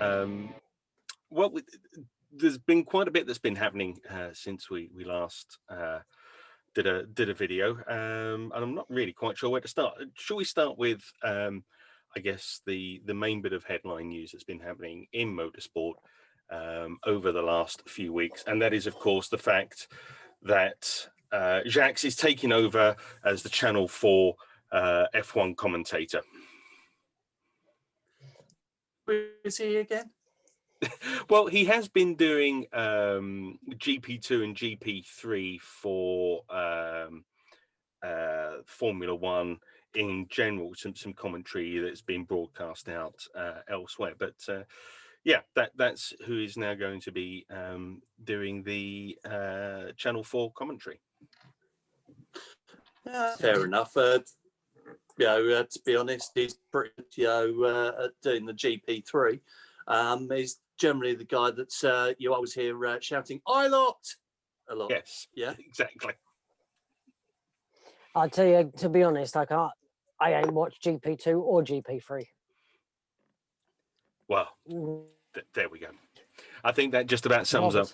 and well, there's been quite a bit that's been happening since we last did a video, and I'm not really quite sure where to start. Shall we start with I guess the main bit of headline news that's been happening in motorsport over the last few weeks, and that is, of course, the fact that Jacques is taking over as the Channel 4 F1 commentator. Where is he again? Well, he has been doing GP2 and GP3 for Formula One in general, some commentary that's been broadcast out elsewhere. But yeah, that's who is now going to be doing the Channel 4 commentary. Fair enough. To be honest, he's pretty at doing the GP3. He's generally the guy that's you always hear shouting "I lot" a lot. Yes, yeah, exactly. I'll tell you, to be honest, I ain't watched GP2 or GP3. Well, there we go. I think that just about sums up.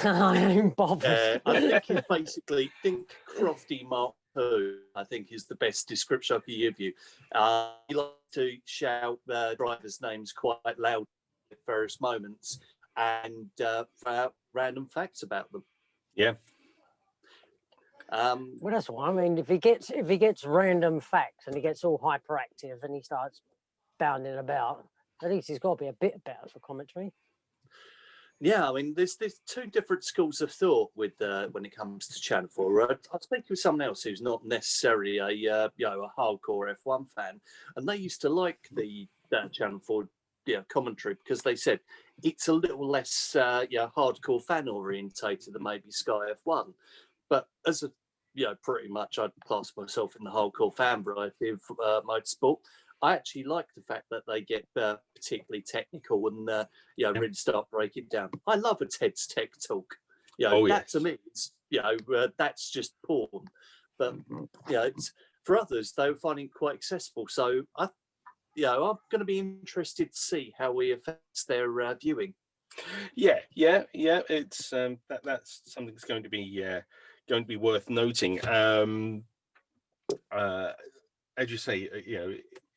I ain't bothered. I think you basically think Crofty Mark II, I think, is the best description I could give you. He likes to shout drivers' names quite loud at various moments and throw out random facts about them. Yeah. Well, that's what I mean. If he gets random facts and he gets all hyperactive and he starts bounding about, at least he's got to be a bit better for commentary. Yeah, I mean, there's two different schools of thought with when it comes to Channel 4. I speak with someone else who's not necessarily a hardcore F1 fan, and they used to like the Channel 4 commentary because they said it's a little less hardcore fan orientated than maybe Sky F1. But as a pretty much I'd class myself in the hardcore fan variety of motorsport. I actually like the fact that they get particularly technical and really start breaking down. I love a Ted's Tech Talk. That to me, it's, that's just porn. But it's, for others, they were finding it quite accessible. So I'm going to be interested to see how it affects their viewing. Yeah. It's that's something that's going to be worth noting. As you say,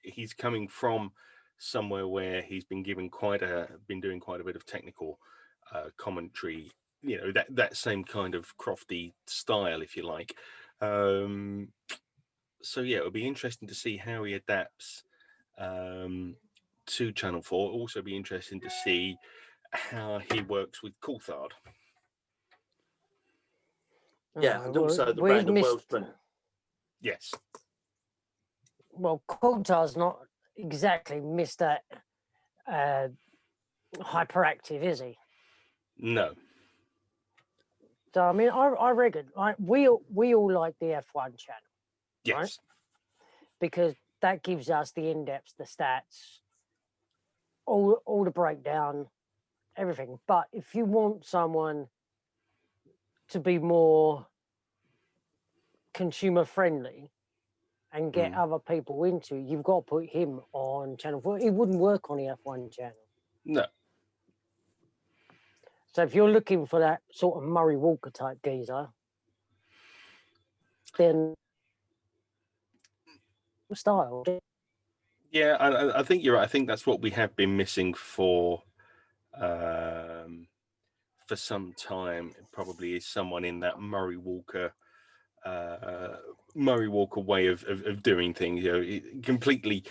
he's coming from somewhere where he's been doing quite a bit of technical commentary, that same kind of Crofty style, if you like. So yeah, it'll be interesting to see how he adapts to Channel 4. It'll also be interesting to see how he works with Coulthard. Yeah, and also the random Welshman. Yes. Well, Coulthard's not exactly Mr. Hyperactive, is he? No. So I mean, I reckon we all like the F1 channel. Yes. Right? Because that gives us the in-depth, the stats, all the breakdown, everything. But if you want someone to be more consumer friendly and get other people into it, you've got to put him on Channel 4. It wouldn't work on the F1 channel. No. So if you're looking for that sort of Murray Walker type geezer, then style. Yeah, I think you're right. I think that's what we have been missing for some time. It probably is someone in that Murray Walker way of doing things. Completely,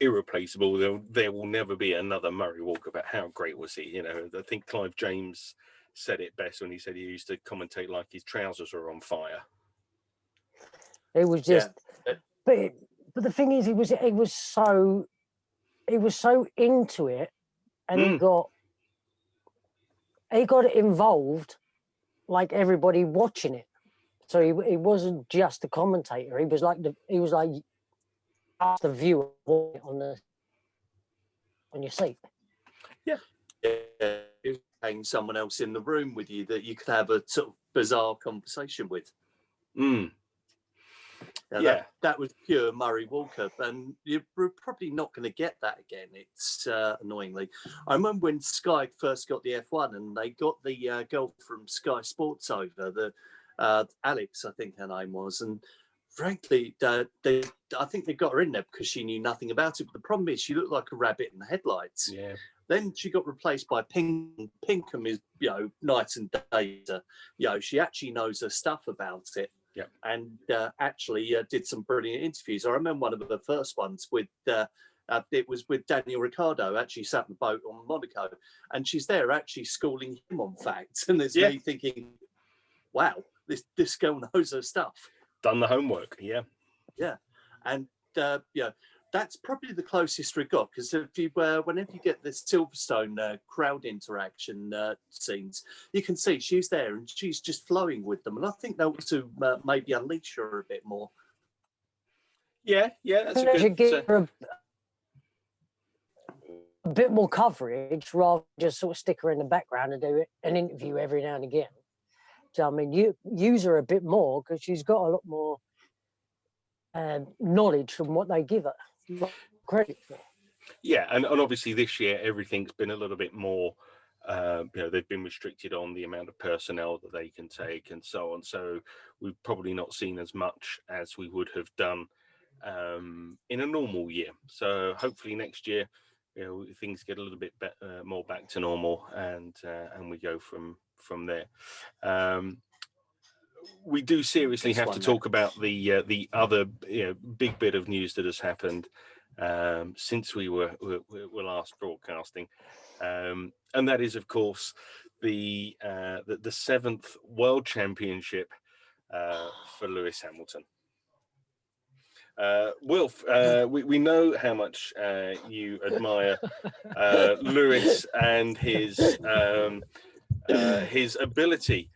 irreplaceable. There will never be another Murray Walker. But how great was he? I think Clive James said it best when he said he used to commentate like his trousers were on fire. It was just, but the thing is, he was so into it, and he got involved like everybody watching it. So he wasn't just a commentator. He was like the viewer on your seat. Yeah. Having someone else in the room with you that you could have a sort of bizarre conversation with. Yeah. That was pure Murray Walker, and you're probably not going to get that again. It's annoyingly. I remember when Sky first got the F1, and they got the girl from Sky Sports over, the Alex, I think her name was, and frankly, I think they got her in there because she knew nothing about it. But the problem is, she looked like a rabbit in the headlights. Yeah. Then she got replaced by Pinkham. Pinkham is, night and day. She actually knows her stuff about it. Yeah. And actually did some brilliant interviews. I remember one of the first ones with, it was with Daniel Ricciardo, actually sat in the boat on Monaco. And she's there actually schooling him on facts. And there's me thinking, wow, this girl knows her stuff. Done the homework. Yeah. Yeah. And, that's probably the closest we got, because if you whenever you get the Silverstone crowd interaction scenes, you can see she's there and she's just flowing with them, and I think that was to maybe unleash her a bit more. Yeah, that's a good. Give her a bit more coverage rather than just sort of stick her in the background and do an interview every now and again. So I mean, you use her a bit more because she's got a lot more knowledge from what they give her credit for. Yeah, and obviously this year everything's been a little bit more. They've been restricted on the amount of personnel that they can take and so on. So we've probably not seen as much as we would have done in a normal year. So hopefully next year, things get a little bit more back to normal, and we go from there. We do seriously have to talk about the other big bit of news that has happened since we were last broadcasting, and that is, of course, the 7th World Championship for Lewis Hamilton. Wilf, we know how much you admire Lewis and his ability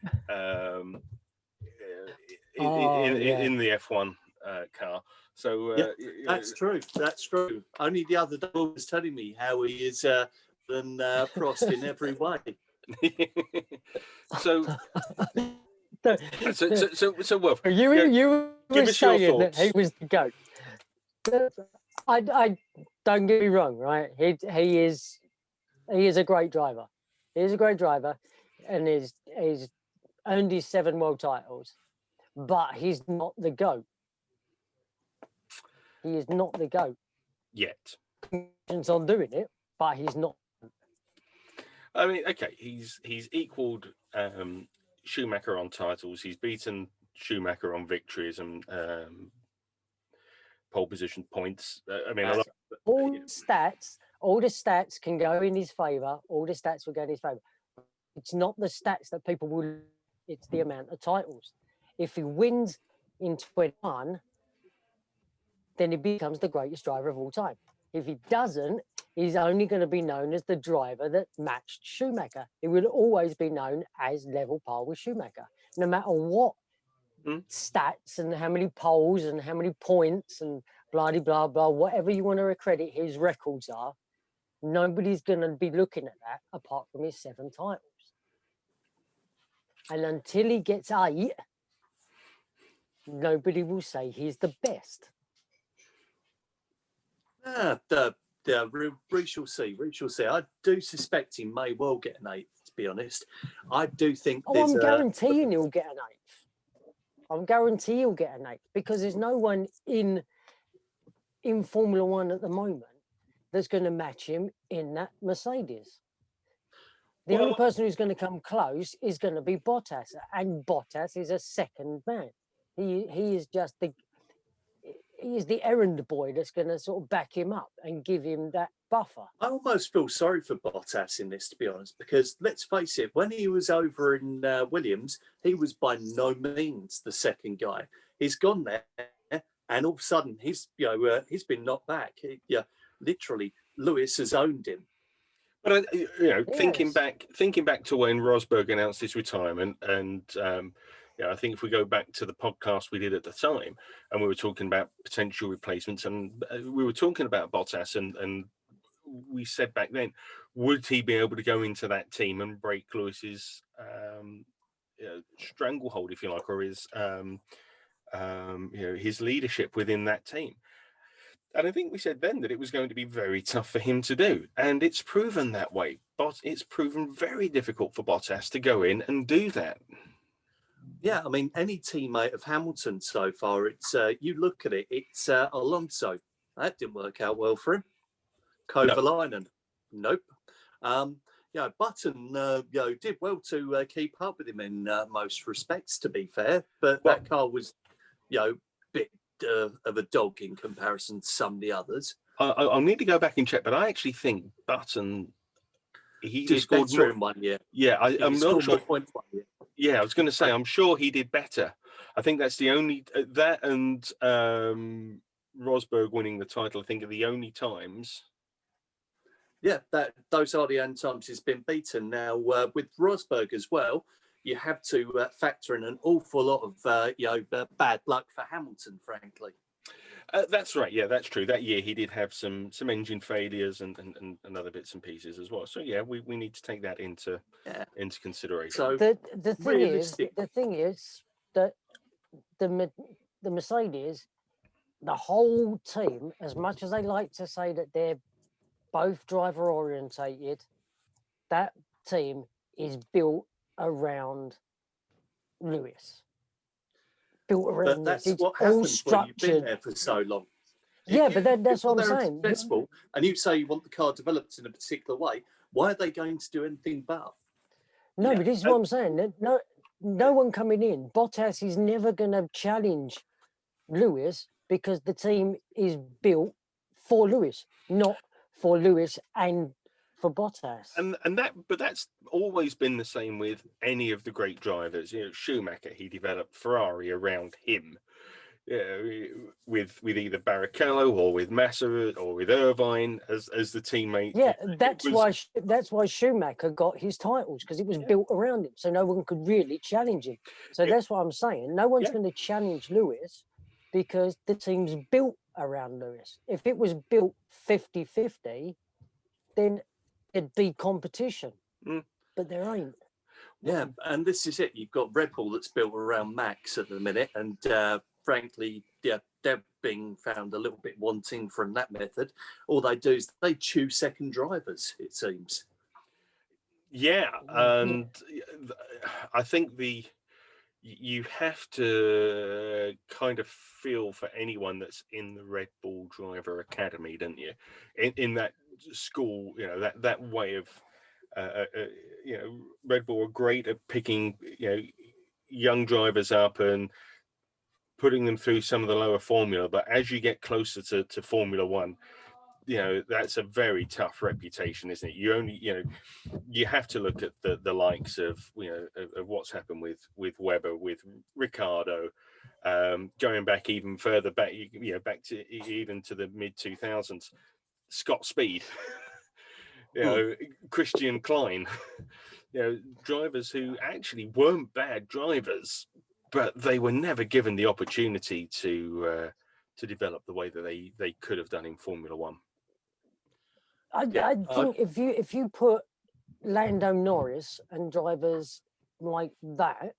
in the F1 car. So that's true. That's true. Only the other day he was telling me how he is than Prost in every way. so Wilf, you give were us your saying that thoughts. he was the GOAT. I don't get me wrong, right? He is a great driver. He is a great driver, and he's earned his 7 world titles, but he's not the GOAT. He is not the GOAT yet. On doing it, but he's not. I mean, okay, he's equaled Schumacher on titles. He's beaten Schumacher on victories and pole position points. I mean, all the stats can go in his favour. All the stats will go in his favour. It's not the stats that people will. It's the amount of titles. If he wins in 21, then he becomes the greatest driver of all time. If he doesn't, he's only going to be known as the driver that matched Schumacher. He will always be known as level par with Schumacher, no matter what stats and how many poles and how many points and blah, blah, blah, whatever you want to accredit his records are, nobody's going to be looking at that apart from his 7 titles. And until he gets 8, nobody will say he's the best. We shall see. We shall see. I do suspect he may well get an 8th, to be honest. I do think. I'm guaranteeing he'll get an 8th. I'm guaranteeing he'll get an 8th because there's no one in Formula One at the moment that's going to match him in that Mercedes. The only person who's going to come close is going to be Bottas, and Bottas is a second man. He is just he is the errand boy that's going to sort of back him up and give him that buffer. I almost feel sorry for Bottas in this, to be honest, because let's face it, when he was over in Williams, he was by no means the second guy. He's gone there, and all of a sudden he's been knocked back. Literally, Lewis has owned him. But Yes. thinking back to when Rosberg announced his retirement, and I think if we go back to the podcast we did at the time, and we were talking about potential replacements, and we were talking about Bottas, and we said back then, would he be able to go into that team and break Lewis's stranglehold, if you like, or his his leadership within that team. And I think we said then that it was going to be very tough for him to do. And it's proven that way. But it's proven very difficult for Bottas to go in and do that. Yeah, I mean, any teammate of Hamilton so far, it's you look at it, it's Alonso. That didn't work out well for him. Kovalainen, nope. Button, did well to keep up with him in most respects, to be fair. But that car was, bit of a dog in comparison to some of the others. I'll need to go back and check, but I actually think Button he did scored better more in 1 year. Yeah, I'm not sure. Points 1 year. Yeah, I was going to say I'm sure he did better. I think that's the only that and Rosberg winning the title. I think are the only times. Yeah, those are the only times he's been beaten. Now with Rosberg as well, you have to factor in an awful lot of bad luck for Hamilton, frankly. That's right. Yeah, that's true. That year he did have some engine failures and other bits and pieces as well. So yeah, we need to take that into consideration. So the thing is that the Mercedes, the whole team, as much as they like to say that they're both driver orientated, that team is built around Lewis. But that's what happens when you've been there for so long. Yeah, but that's what I'm saying. Successful, and you say you want the car developed in a particular way. Why are they going to do anything but? No, but this is what I'm saying. No one coming in. Bottas is never going to challenge Lewis because the team is built for Lewis, not for Lewis and for Bottas. But that's always been the same with any of the great drivers. Schumacher, he developed Ferrari around him. With either Barrichello or with Massa or with Irvine as the teammate. Yeah, that's why Schumacher got his titles, because it was built around him, so no one could really challenge him. So that's what I'm saying. No one's going to challenge Lewis because the team's built around Lewis. If it was built 50-50, then it'd be competition. But there ain't. Yeah, and this is it. You've got Red Bull that's built around Max at the minute, and frankly, they're being found a little bit wanting from that method. All they do is they choose second drivers, it seems. Yeah, and I think you have to kind of feel for anyone that's in the Red Bull Driver Academy, don't you? In that school, that way of, Red Bull are great at picking, young drivers up and putting them through some of the lower formula. But as you get closer to Formula One, that's a very tough reputation, isn't it? You have to look at the likes of of what's happened with Webber, with Ricciardo, going back even further back, back to even to the mid 2000s, Scott Speed, Christian Klein, drivers who actually weren't bad drivers, but they were never given the opportunity to develop the way that they could have done in Formula One. I think if you put Lando Norris and drivers like that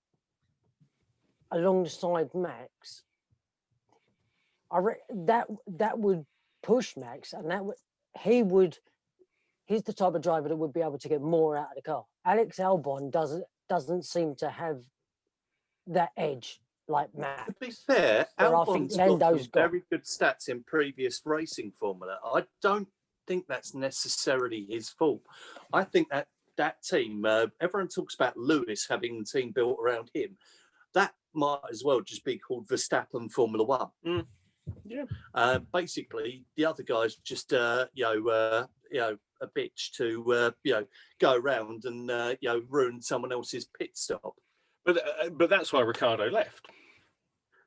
alongside Max, that would push Max, and he's the type of driver that would be able to get more out of the car. Alex Albon doesn't seem to have that edge like Max. To be fair, Albon's got some very good stats in previous racing formula. I don't think that's necessarily his fault. I think that team, everyone talks about Lewis having the team built around him. That might as well just be called Verstappen Formula One. Yeah. Basically, the other guys just a bitch to go around and ruin someone else's pit stop. But that's why Ricciardo left.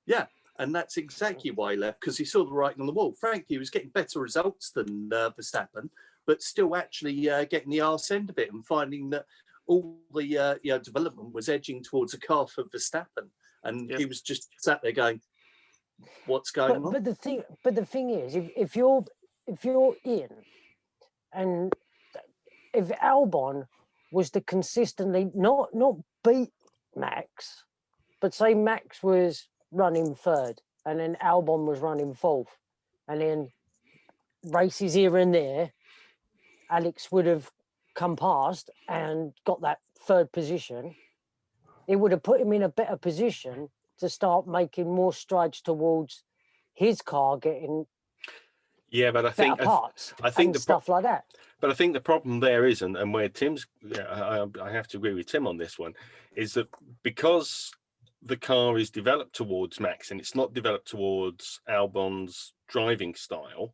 Yeah, and that's exactly why he left, because he saw the writing on the wall. Frankly, he was getting better results than Verstappen, but still actually getting the arse end of it and finding that all the development was edging towards a car for Verstappen, and he was just sat there going, "What's going on?" But the thing is, if you're in, and if Albon was to consistently not beat Max, but say Max was running third, and then Albon was running fourth, and then races here and there, Alex would have come past and got that third position. It would have put him in a better position to start making more strides towards his car getting but I better think parts I think and the stuff like that. But I think the problem there is, and where Tim's, I have to agree with Tim on this one, is that because the car is developed towards Max and it's not developed towards Albon's driving style,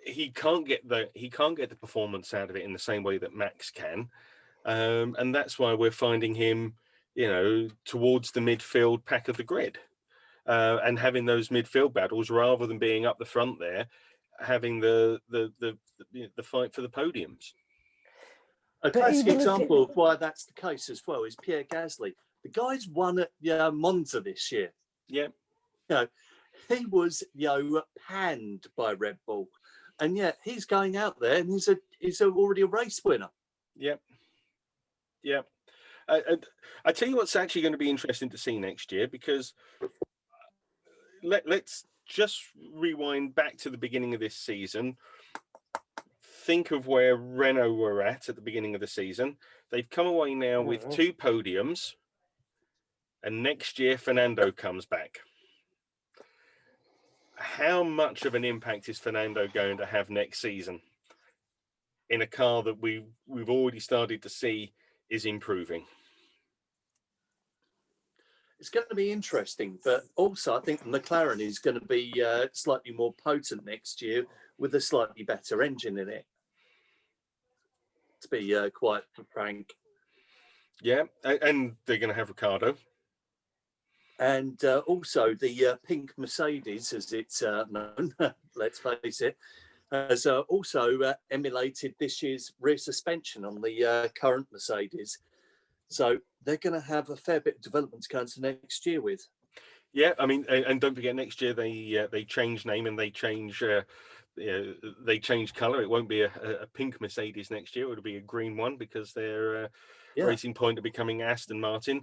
he can't get the performance out of it in the same way that Max can, and that's why we're finding him, towards the midfield pack of the grid, and having those midfield battles rather than being up the front there, having the fight for the podiums. A classic example of why that's the case as well is Pierre Gasly. The guy's won at Monza this year. Yeah. He was panned by Red Bull, and yet he's going out there and he's already a race winner. Yep. I tell you what's actually going to be interesting to see next year, because let's just rewind back to the beginning of this season. Think of where Renault were at the beginning of the season. They've come away now with 2 podiums, and next year Fernando comes back. How much of an impact is Fernando going to have next season in a car that we've already started to see is improving? It's going to be interesting, but also I think McLaren is going to be slightly more potent next year with a slightly better engine in it, to be quite frank. Yeah, and they're going to have Ricardo. And also the pink Mercedes, as it's known, let's face it, has also emulated this year's rear suspension on the current Mercedes. So they're going to have a fair bit of development to go into next year with. Yeah, I mean, and don't forget, next year they change name and they change color. It won't be a pink Mercedes next year; it'll be a green one, because their Racing Point are becoming Aston Martin,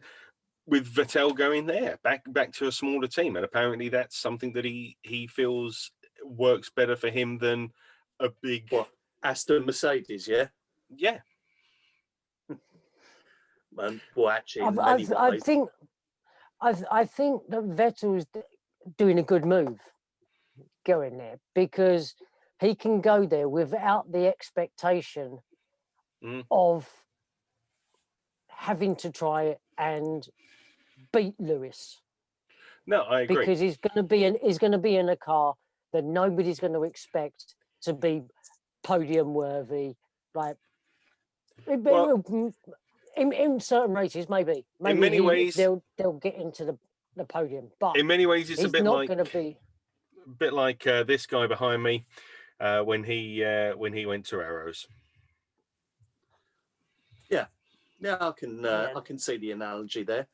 with Vettel going there, back to a smaller team. And apparently that's something that he feels works better for him than a big Aston Mercedes. Yeah. Well, actually, I think that Vettel's doing a good move going there, because he can go there without the expectation of having to try and beat Lewis. No, I agree. Because he's going to be in a car that nobody's going to expect to be podium worthy. Like, in certain races, maybe in many ways they'll get into the podium, but in many ways it's a bit not going to be a bit like this guy behind me when he went to Arrows. Yeah, I can see the analogy there.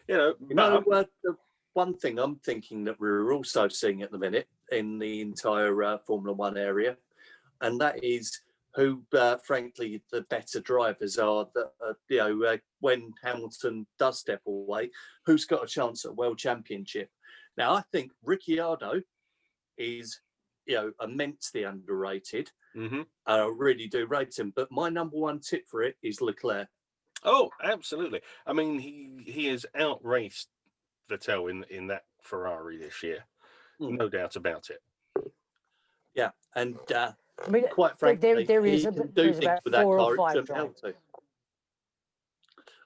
The one thing I'm thinking that we're also seeing at the minute in the entire Formula One area, and that is who, frankly, the better drivers are. That when Hamilton does step away, who's got a chance at World Championship? Now, I think Ricciardo is, immensely underrated. I really do rate him, but my number one tip for it is Leclerc. Oh, absolutely. I mean, he has outraced Vettel in that Ferrari this year, no doubt about it. Yeah, and I mean, quite frankly, there is do things with that 4 car or 5 help to.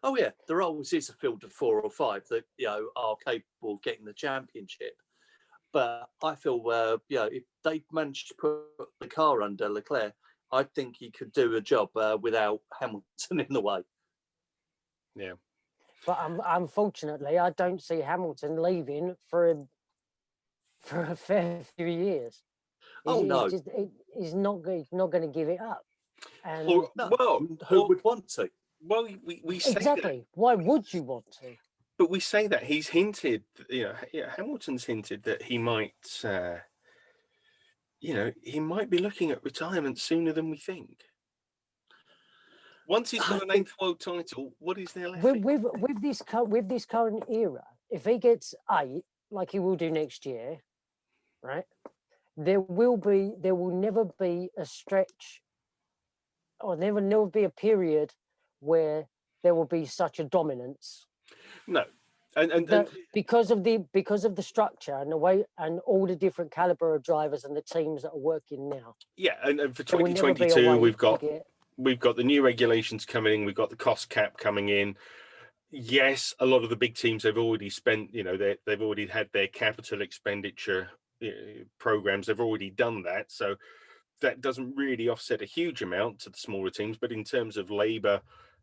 Oh yeah, there always is a field of 4 or 5 that are capable of getting the championship. But I feel if they managed to put the car under Leclerc, I think he could do a job without Hamilton in the way. Yeah. But unfortunately, I don't see Hamilton leaving for a fair few years. No, he's not going to give it up. And who would want to? Well, we say exactly. That. Why would you want to? But we say that he's hinted. Hamilton's hinted that he might. He might be looking at retirement sooner than we think. Once he's got an 8th world title, what is there left? With this current era, if he gets 8, like he will do next year, right? There will never be a stretch, or there will never be a period where there will be such a dominance. No, and because of the structure and the way and all the different caliber of drivers and the teams that are working now. yeah, and for There will never be a 2022, way we've got the new regulations coming in. We've got the cost cap coming in. Yes, a lot of the big teams, they've already spent, they've already had their capital expenditure programs. They've already done that. So that doesn't really offset a huge amount to the smaller teams. But in terms of labor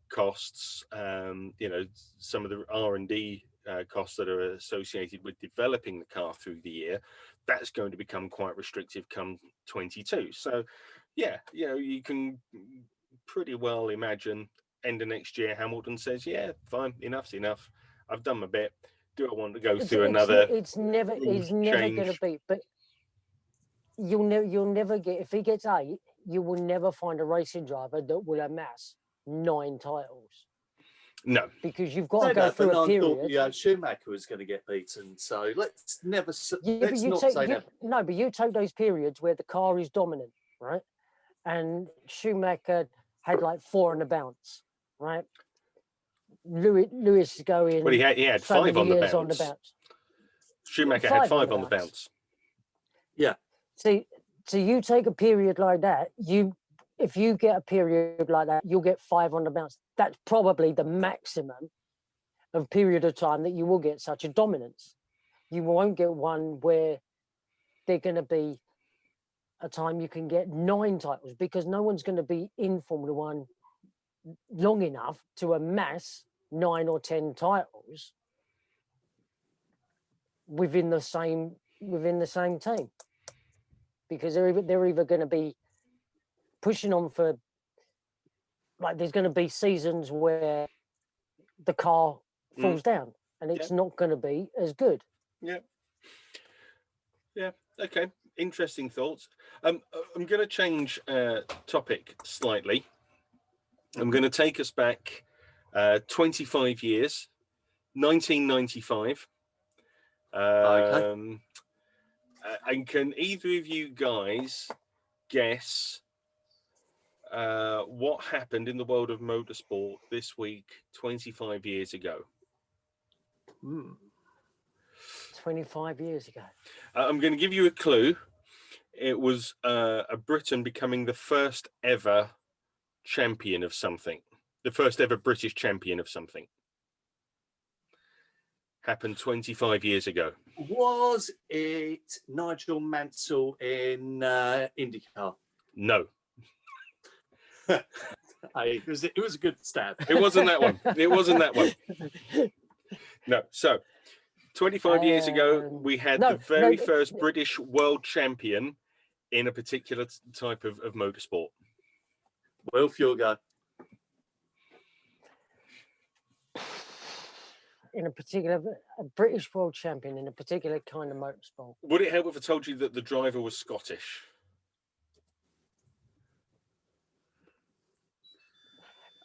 costs, some of the R&D costs that are associated with developing the car through the year, that's going to become quite restrictive come 22. So yeah, you can pretty well imagine end of next year Hamilton says, yeah, fine, enough's enough, I've done my bit. Do I want to go through another it's never going to be, but you'll never get, if he gets 8, you will never find a racing driver that will amass 9 titles. No, because you've got to go through a period. Yeah, Schumacher was going to get beaten, so let's not say that. No, but you take those periods where the car is dominant, right? And Schumacher had like 4 on the bounce, right? Lewis going. Well, he had 5 on the bounce. Schumacher had 5 on the bounce. Yeah. See, so you take a period like that. If you get a period like that, you'll get 5 on the bounce. That's probably the maximum of period of time that you will get such a dominance. You won't get one where they're going to be a time you can get 9 titles, because no one's going to be in Formula One long enough to amass 9 or 10 titles within the same team, because they're either going to be pushing on for, like, there's going to be seasons where the car falls down and it's not going to be as good. Yeah. Okay. Interesting thoughts. I'm going to change topic slightly. I'm going to take us back 25 years, 1995. Okay. And can either of you guys guess what happened in the world of motorsport this week 25 years ago? 25 years ago. I'm going to give you a clue. It was a Briton becoming the first ever champion of something. The first ever British champion of something. Happened 25 years ago. Was it Nigel Mansell in IndyCar? No. It was a good stab. It wasn't that one. It wasn't that one. No. So 25 years ago, we had the very first British world champion in a particular type of motorsport. Will Fuel go? In a British world champion in a particular kind of motorsport. Would it help if I told you that the driver was Scottish?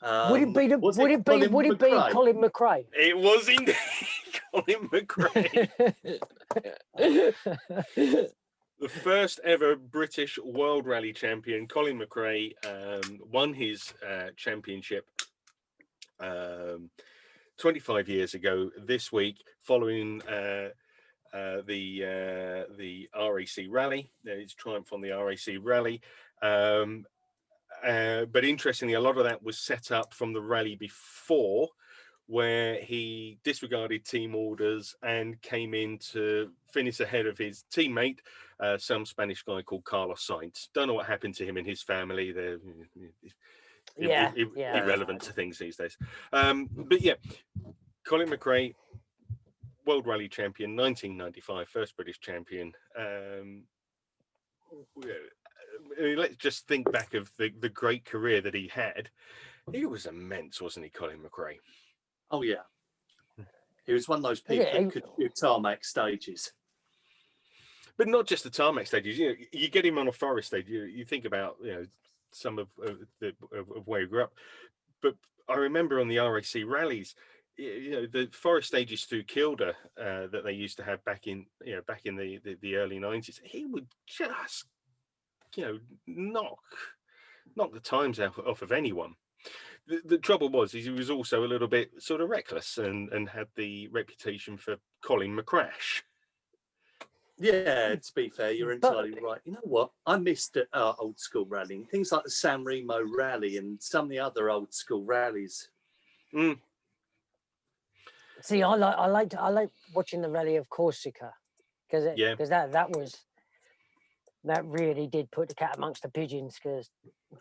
Would it be Colin McRae? It was indeed Colin McRae. The first ever British World Rally champion, Colin McRae, won his championship 25 years ago this week, following the RAC Rally. His triumph on the RAC Rally. But interestingly, a lot of that was set up from the rally before, where he disregarded team orders and came in to finish ahead of his teammate, some Spanish guy called Carlos Sainz. Don't know what happened to him and his family. They're irrelevant to things these days. But yeah, Colin McRae, World Rally Champion, 1995, first British champion. Let's just think back of the great career that he had. He was immense, wasn't he, Colin McRae? Oh, yeah. He was one of those people that could do tarmac stages. But not just the tarmac stages. You get him on a forest stage. You think about some of where he grew up. But I remember on the RAC rallies, the forest stages through Kilda that they used to have back in the early 90s, he would just knock the times off of anyone. The trouble was he was also a little bit sort of reckless and had the reputation for Colin McRae. Yeah, to be fair, you're entirely right. You know what? I missed old school rallying, things like the San Remo rally and some of the other old school rallies. Mm. See, I like watching the Rally of Corsica because that really did put the cat amongst the pigeons because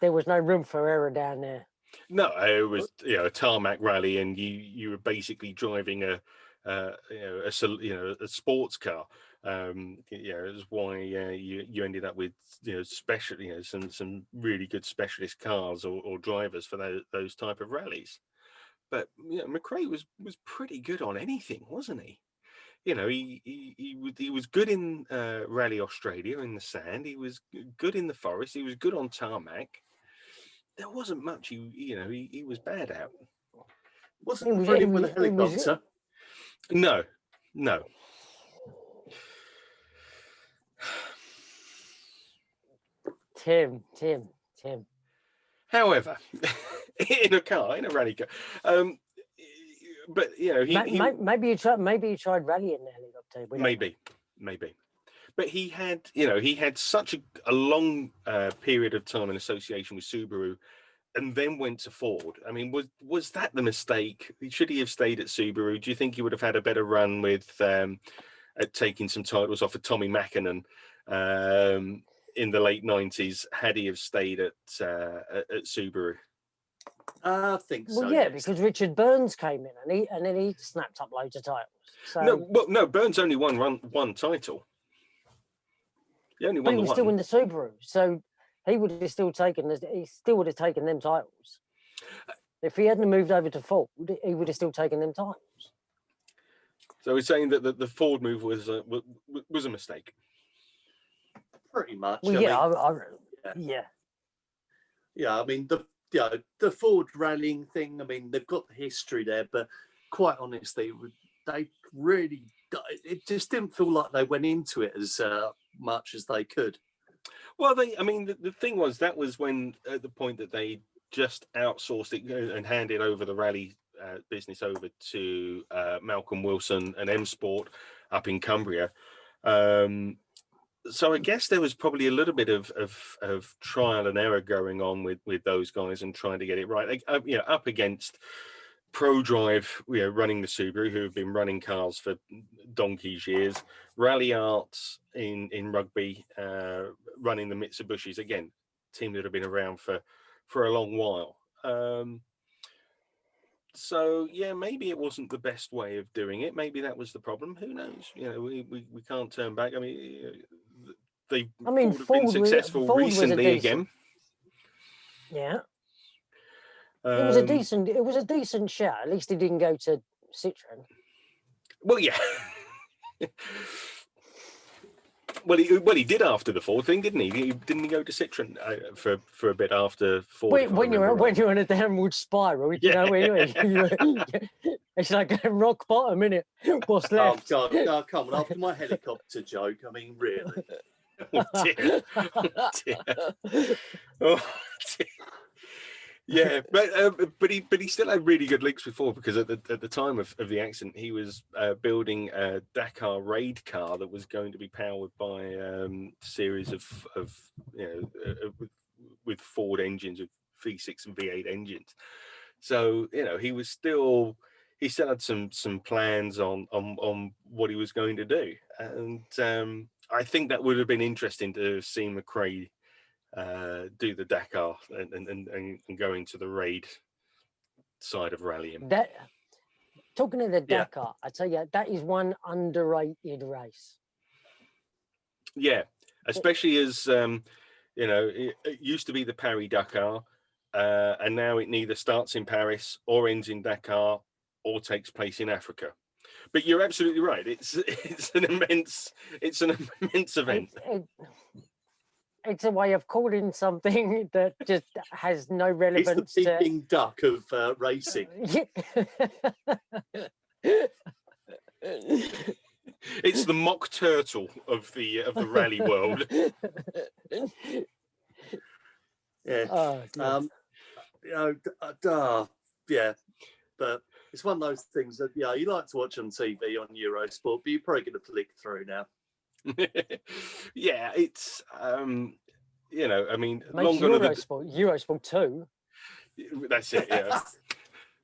there was no room for error down there. No, it was a tarmac rally, and you were basically driving a sports car. It's why you ended up with special some really good specialist cars or drivers for those type of rallies. But McRae was pretty good on anything, wasn't he? He was good in Rally Australia in the sand. He was good in the forest. He was good on tarmac. There wasn't much he was bad at. Wasn't brilliant with a helicopter. No. Tim. However, in a rally car, but maybe you tried rallying the helicopter. Maybe, but he had such a long period of time in association with Subaru, and then went to Ford. I mean, was that the mistake? Should he have stayed at Subaru? Do you think he would have had a better run with at taking some titles off of Tommy Mäkinen in the late 90s had he have stayed at Subaru? I think so. Well, yeah, because Richard Burns came in and then he snapped up loads of titles. So no, Burns only won one title. He only won. But he was still in the Subaru, so he would have still taken. He still would have taken them titles. If he hadn't moved over to Ford, he would have still taken them titles. So he's saying that the Ford move was a mistake. Pretty much. Well, I mean, the Ford rallying thing. I mean, they've got the history there, but quite honestly, they really. It just didn't feel like they went into it as much as they could. Well, the thing was that was when at the point that they just outsourced it and handed over the rally business over to Malcolm Wilson and M Sport up in Cumbria. So I guess there was probably a little bit of trial and error going on with those guys and trying to get it right. Up against ProDrive, running the Subaru, who have been running cars for donkey's years. Rally Arts in rugby, running the Mitsubishis, again, team that have been around for a long while. So yeah, maybe it wasn't the best way of doing it. Maybe that was the problem. Who knows? We can't turn back. I mean, Ford been successful recently again. Yeah. It was a decent show. At least he didn't go to Citroen. Well, yeah. Well, he did after the Ford thing, didn't he? Didn't he go to Citroen for a bit after Ford? Wait, when you're on a downward spiral, it's like a rock bottom, isn't it? What's left? Oh God, come on! After my helicopter joke, I mean, really? Oh dear! Oh dear! Oh dear! Yeah, but he still had really good links before, because at the time of the accident, he was building a Dakar raid car that was going to be powered by a series of with Ford engines, with V6 and V8 engines. So he still had some plans on what he was going to do, and I think that would have been interesting to have seen McRae do the Dakar and go into the raid side of rallying. Talking of the Dakar, I tell you, that is one underrated race. Yeah, especially as it used to be the Paris Dakar, and now it neither starts in Paris or ends in Dakar or takes place in Africa. But you're absolutely right. It's an immense event. it's a way of calling something that just has no It's relevance the to. Peking duck of racing. It's the mock turtle of the rally world. Yeah. Oh, God. You know, yeah, but it's one of those things that you like to watch on TV on Eurosport, but you're probably going to flick through now. Yeah, it's I mean, Makes long gone are the Eurosport 2. that's it. Yeah,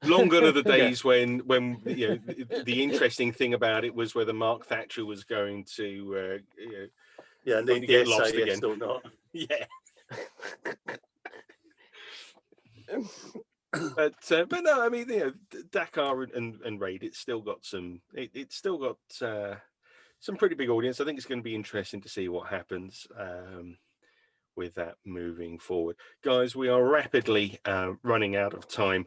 long gone are the days when the interesting thing about it was whether Mark Thatcher was going to going to get lost again or not. Yeah. But no, I mean, Dakar and Raid, it's still got some pretty big audience. I think it's going to be interesting to see what happens with that moving forward. Guys, we are rapidly running out of time.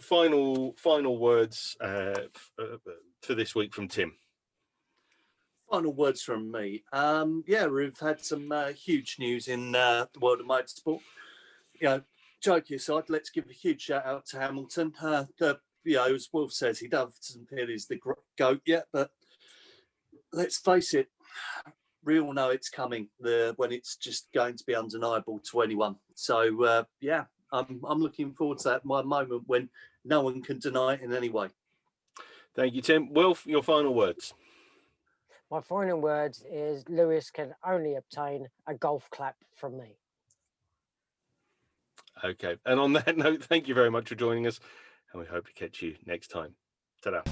Final words for this week from Tim. Final words from me. Yeah, we've had some huge news in the world of motorsport. Joking aside, let's give a huge shout out to Hamilton. As Wolf says, he doesn't feel he's the GOAT yet, but let's face it, we all know it's coming when it's just going to be undeniable to anyone. So I'm looking forward to that moment when no one can deny it in any way. Thank you, Tim. Wilf, your final words. My final words is Lewis can only obtain a golf clap from me. Okay. And on that note, thank you very much for joining us, and we hope to catch you next time. Ta-da.